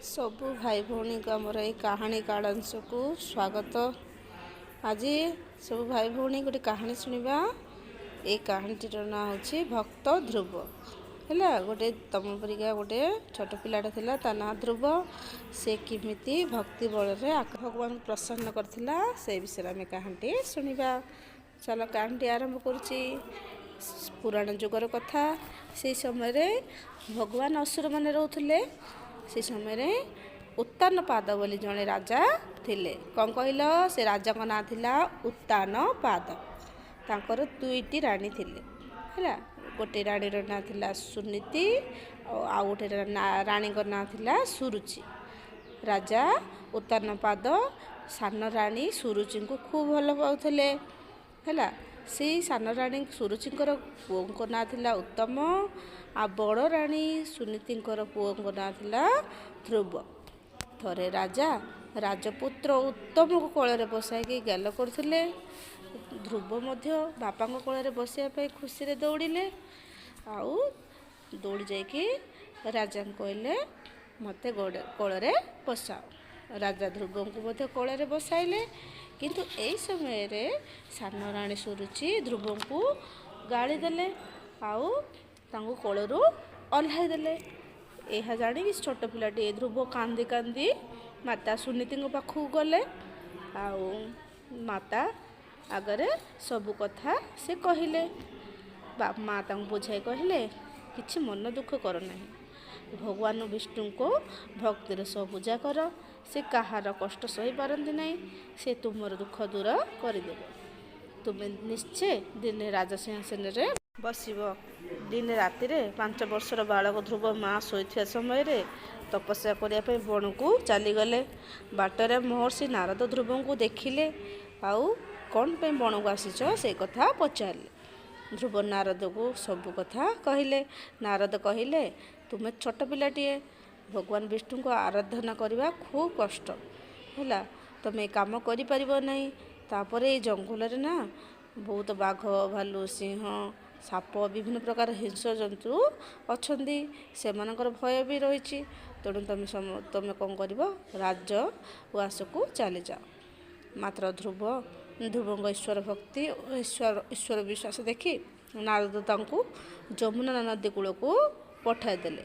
सबु भाई भौणी को आमर ये कहानी काढ़ांश को स्वागत। आज सब भाई भौणी गोटे कहानी शुणा। ये कहानीटीर ना हूँ भक्त ध्रुव है। गोटे तम परिका गोटे छोट पिलाटा थिला ता ना ध्रुव। से किमिति भक्ति बल भगवान प्रसन्न करथिला से विषय आम कहानी शुणा। चलो कहानी आरंभ करुच्ची। पुराण जुगर कथा। से समय भगवान असुर माने रोथुले। से समय उत्तान पाद बोली जड़े राजा थिले। कौन कहल से राजा का ना थिला उत्तान पाद। तांकर दुईटी राणी थिले है। गोटे राणीर ना थिला सुनीति आउ गोटे राणी ना थिला सुरुचि। राजा उत्तान पाद सान राणी सुरुचि को खूब भल पाउथिले है। से सान राणी सुरुचिंकर पुओ को ना थिला उत्तम। आ बड़ राणी सुनीतिंकर पुओ को ना थिला ध्रुव। थरे राजा राजपुत्र उत्तम को कोल बसाई गाल करथिले। ध्रुव मध्य बापा कोल बसाई खुशी रे दौड़िले। आउ दौड़ी जाइकी राजा कहले मते कोल बसाओ। राजा ध्रुव को मध्य कोल बसाइले। किंतु एई समय रे सान राणी सुरुचि ध्रुव को गाड़ी देले। आउ तांको कोलरू ओल्हाई देले। यह जाणी छोट पिलाटी ध्रुव कांदी कांदी माता सुनीति पाखु गले। आउ माता आगरे सबु कथा से कहले। माँ तांको बुझाई कहले किछि मन दुख कर नहीं। भगवान विष्णु को भक्तिर सह पूजा कर। से कहार कष्ट सही पारती नहीं। से तुमर दुख दूर करदे। तुम्हें निश्चय दिन राजा सिंहासन रे बसब। दिन राति 5 वर्षर बालक ध्रुव माँ शोइथिया समय रे तपस्या करने बण को चलीगले। बाटरे महर्षि नारद ध्रुव को देखिले। आउ कौन पे बण को आसीच से कथा पचारे। ध्रुव नारद को सबु कथा कहले। नारद कहले तुम्हें छोट पिलाटीए। भगवान विष्णु को आराधना करने खूब कष्ट है। तुम्हें काम नहीं। तापर ये जंगल रे ना बहुत बाघ भालू सिंह साप विभिन्न प्रकार हिंस जंतु अच्छा से भय भी रही। तेणु तुम कौन कर राज उआस को चली जाओ। मात्र ध्रुव ईश्वर भक्ति ईश्वर विश्वास देखी नारद तांको जमुना नदी कूल को पठाई देले।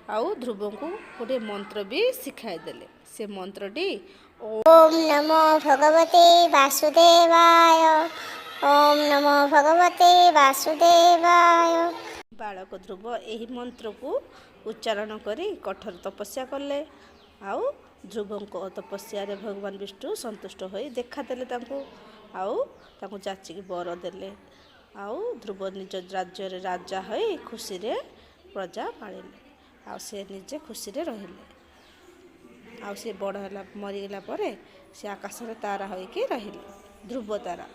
आउ ध्रुव को गोटे मंत्र भी शिखाई देले। से मंत्रटी ओम नमो भगवते वासुदेवाय। ओम नमो भगवते वासुदेवाय। बालक ध्रुव यही मंत्र को उच्चारण करी कठोर तपस्या कले। आउ ध्रुव को तपस्या रे भगवान विष्णु संतुष्ट होई देखा देले तांको। आउ तांको जाचिकी बर देले। आउ ध्रुव निज राज्य रे राजा होई खुशी रे प्रजा पालिले। आउ से निजे खुशी रे रहिले। आउ से बड़ होला मरीगला परे से आकाश रे तारा होइकी रहिले ध्रुव तारा।